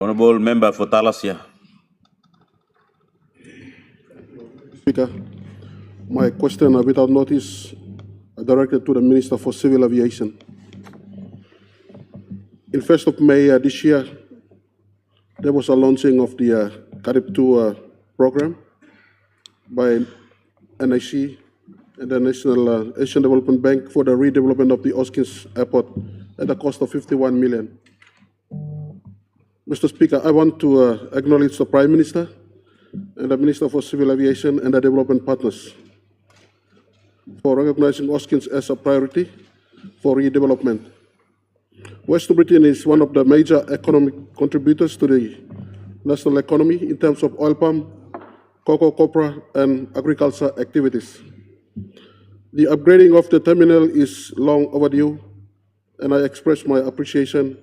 Honourable Member for Talasea. Speaker, my question without notice directed to the Minister for Civil Aviation. In 1st of May this year, there was a launching of the CARIB 2 program by NIC and the National Asian Development Bank for the redevelopment of the Hoskins Airport at a cost of 51 million. Mr. Speaker, I want to acknowledge the Prime Minister and the Minister for Civil Aviation and the development partners for recognizing Hoskins as a priority for redevelopment. West New Britain is one of the major economic contributors to the national economy in terms of oil palm, cocoa, copra, and agriculture activities. The upgrading of the terminal is long overdue, and I express my appreciation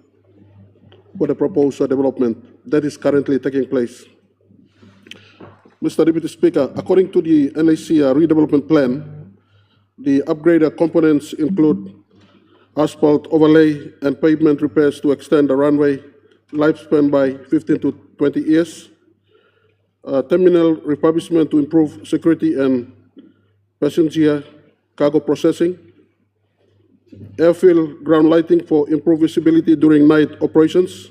for the proposed development that is currently taking place. Mr. Deputy Speaker, according to the NIC redevelopment plan, the upgraded components include asphalt overlay and pavement repairs to extend the runway lifespan by 15 to 20 years, terminal refurbishment to improve security and passenger cargo processing, airfield ground lighting for improved visibility during night operations,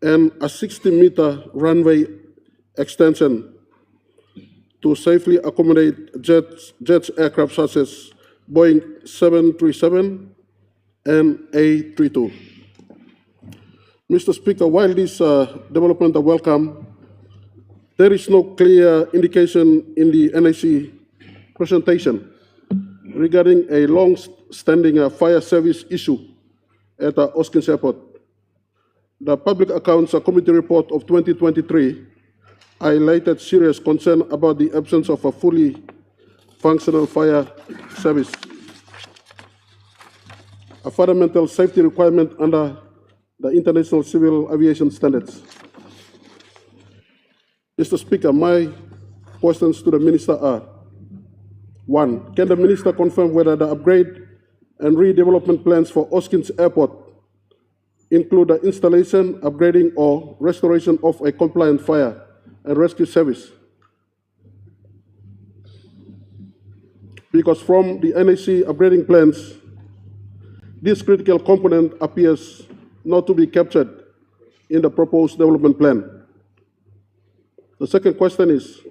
and a 60-meter runway extension to safely accommodate jets aircraft such as Boeing 737 and A32. Mr. Speaker, while this development are welcome, there is no clear indication in the NIC presentation regarding a long-standing fire service issue at Hoskins Airport. The Public Accounts Committee report of 2023 highlighted serious concern about the absence of a fully functional fire service, a fundamental safety requirement under the International Civil Aviation Standards. Mr. Speaker, my questions to the Minister are: 1. Can the Minister confirm whether the upgrade and redevelopment plans for Hoskins Airport include the installation, upgrading, or restoration of a compliant fire and rescue service? Because from the NAC upgrading plans, this critical component appears not to be captured in the proposed development plan. The second question is,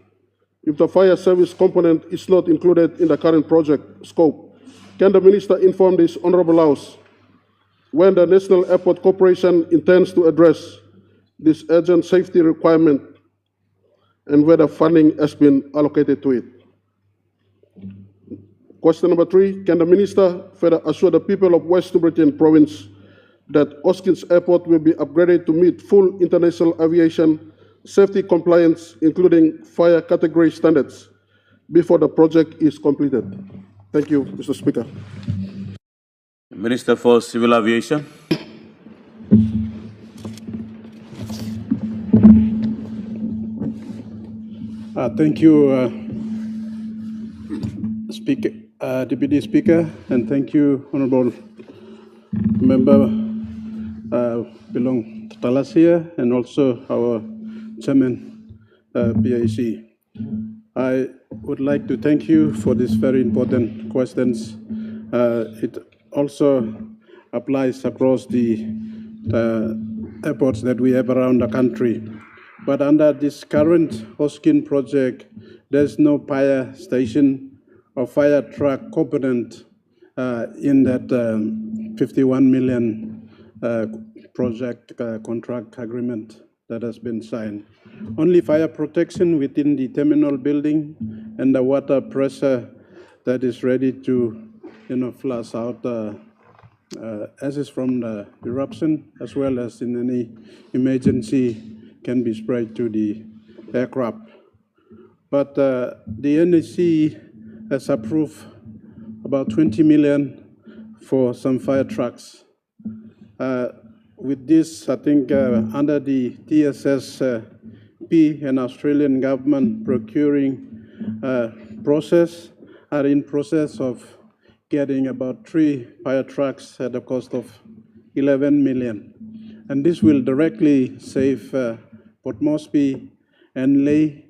if the fire service component is not included in the current project scope, can the Minister inform this Honourable House when the National Airport Corporation intends to address this urgent safety requirement and whether funding has been allocated to it? Question number 3, can the Minister further assure the people of West New Britain Province that Hoskins Airport will be upgraded to meet full international aviation safety compliance, including fire category standards, before the project is completed? Thank you, Mr. Speaker. Minister for Civil Aviation. Thank you, Deputy Speaker, and thank you, Honourable Member belong to Talasea, and also our Chairman, PAC. I would like to thank you for these very important questions. It also applies across the airports that we have around the country. But under this current Hoskins project, there's no fire station or fire truck component in that 51 million project contract agreement that has been signed. Only fire protection within the terminal building and the water pressure that is ready to, flush out ashes from the eruption, as well as in any emergency can be sprayed to the aircraft. But the NEC has approved about 20 million for some fire trucks. With this, I think under the TSSP and Australian government procuring process, are in process of getting about 3 fire trucks at a cost of 11 million. And this will directly save Port Moresby and Ley,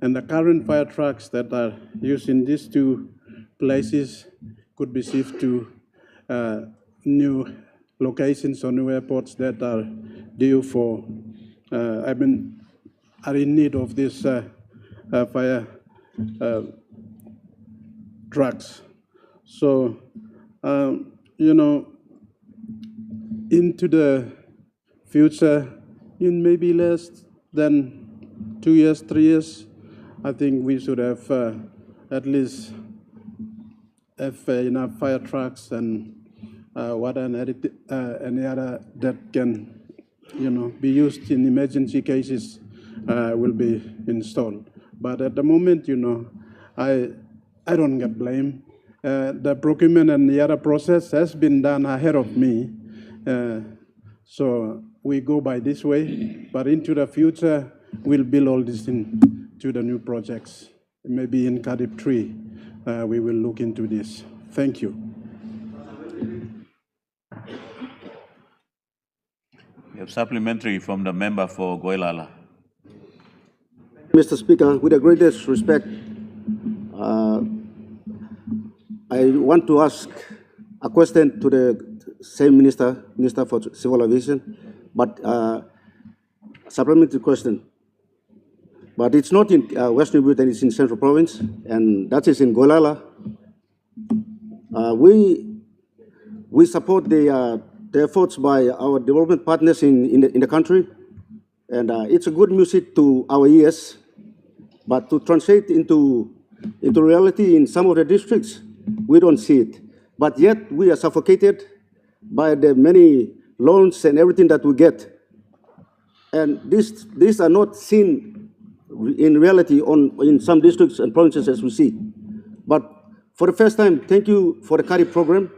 and the current fire trucks that are used in these two places could be shifted to new locations or new airports that are due for, are in need of these fire trucks. So, into the future, in maybe less than 2 years, 3 years, I think we should have at least enough fire trucks and water and any other that can, be used in emergency cases will be installed. But at the moment, I don't get blame. The procurement and the other process has been done ahead of me. So we go by this way, but into the future, we'll build all this into the new projects. Maybe in Cardiff 3, we will look into this. Thank you. We have supplementary from the member for Guala. Mr. Speaker, with the greatest respect, I want to ask a question to the same Minister for Civil Aviation, but supplementary question. But it's not in Western Britain, it's in Central Province, and that is in Guala. We support the efforts by our development partners in the country, and it's a good music to our ears, but to translate into reality in some of the districts, we don't see it. But yet we are suffocated by the many loans and everything that we get. And these are not seen in reality in some districts and provinces as we see. But for the first time, thank you for the Cardiff program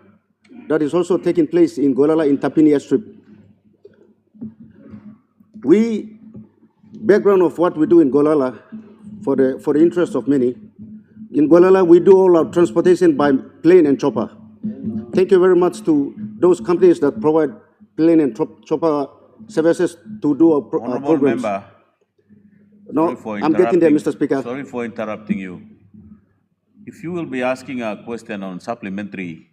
that is also taking place in Guala in Tapini Airstrip. Background of what we do in Guala, for the interest of many, in Guala we do all our transportation by plane and chopper. Thank you very much to those companies that provide plane and chopper services to do our programs. Member, no, I'm getting there, Mr. Speaker. Sorry for interrupting you. If you will be asking a question on supplementary,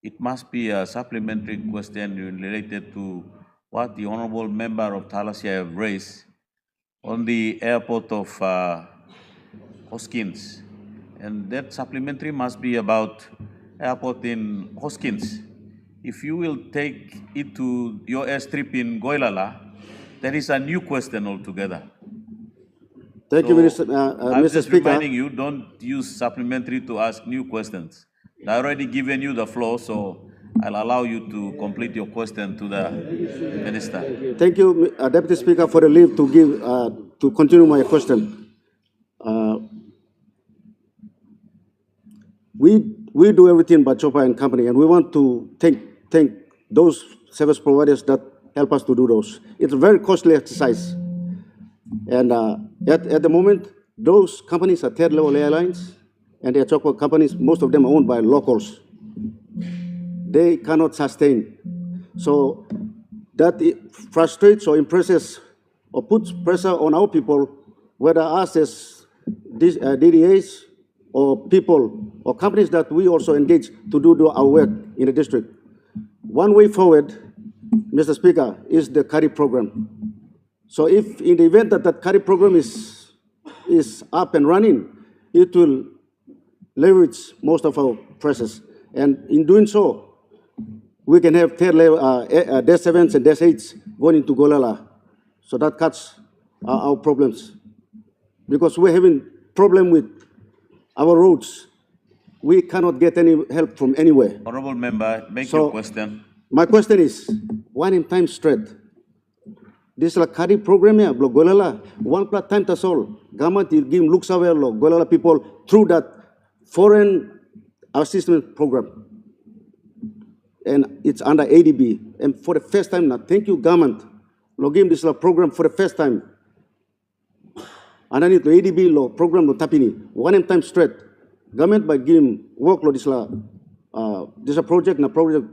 it must be a supplementary question related to what the honorable member of Talasea have raised on the airport of Hoskins. And that supplementary must be about airport in Hoskins. If you will take it to your airstrip in Guala, that is a new question altogether. Thank you, Mr. I'm Mr. just Speaker. reminding you, don't use supplementary to ask new questions. I already given you the floor, so I'll allow you to complete your question to the Minister. Thank you, Deputy Speaker, for the leave to continue my question. We do everything by chopper and company, and we want to thank those service providers that help us to do those. It's a very costly exercise. And at the moment, those companies are third-level airlines, and their chopper companies, most of them are owned by locals. They cannot sustain. So that frustrates or impresses or puts pressure on our people, whether us as DDAs or people or companies that we also engage to do our work in the district. One way forward, Mr. Speaker, is the Cardiff program. So if in the event that that Cardiff program is up and running, it will leverage most of our process. And in doing so, we can have third level Dash 7s and Dash 8s going into Guala. So that cuts our problems. Because we're having problem with our roads. We cannot get any help from anywhere. Honorable Member, make your question. My question is, one in time straight. This is a Cardiff program here, Guala. One plus time that's all. Government will give looks away Guala people through that foreign assistance program. And it's under ADB. And for the first time now, thank you, government. Login this program for the first time. Underneath the ADB law program no tapini. One in time straight. Government by giving workload this a project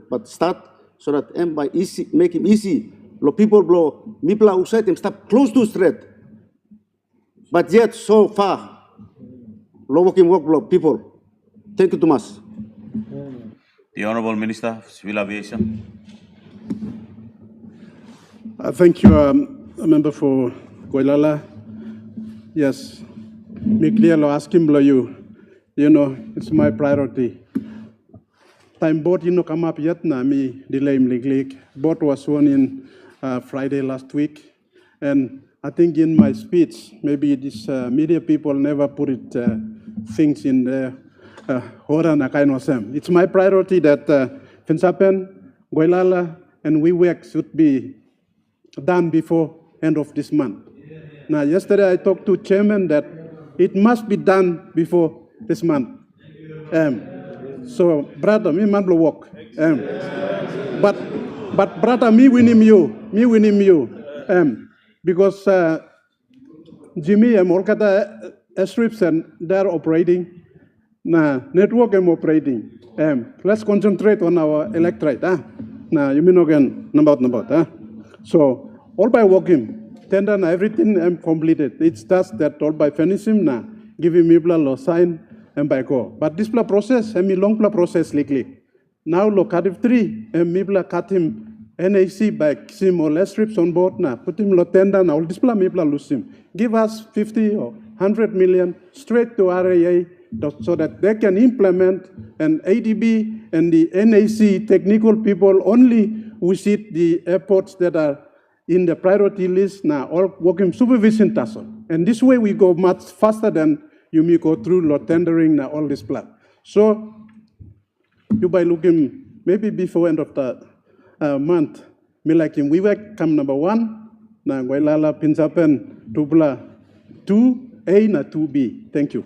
but start so that by easy make him easy lo people blow mipla outside and stop close to street. But yet so far, lo working work blow people. Thank you too much. The Honorable Minister of Civil Aviation. Thank you, Member for Guala. Yes, me clear lo asking below you. You know, it's my priority. Time boat come up yet na me delay legally. Boat was sworn in Friday last week, and I think in my speech maybe these media people never put it things in there. It's my priority that Finsapen, Guala, and we work should be done before end of this month. Now, yesterday I talked to chairman that it must be done before this month. So, brother, me man will work. But brother, me winning you. Because Jimmy and Molkata airstrips and they're operating. Nah, network am operating. Let's concentrate on our electorate. Nah, you mean again, number. So, all by working, tender and everything am completed. It's just that all by finishing now, giving me lo sign and by go. But this process, a long process likely. Now look at 3, and Mibla cut him NAC by sim or less strips on board now. Put him lo tender now, this Mibla lose him. Give us 50 or 100 million straight to RAA so that they can implement an ADB and the NAC technical people only visit the airports that are in the priority list now, all working supervision task. And this way we go much faster than you may go through lot tendering now all this plan. So you by looking maybe before end of the month, me like him, we work come number 1, na Guala Pinsapen, Tubla 2A na 2B. Thank you.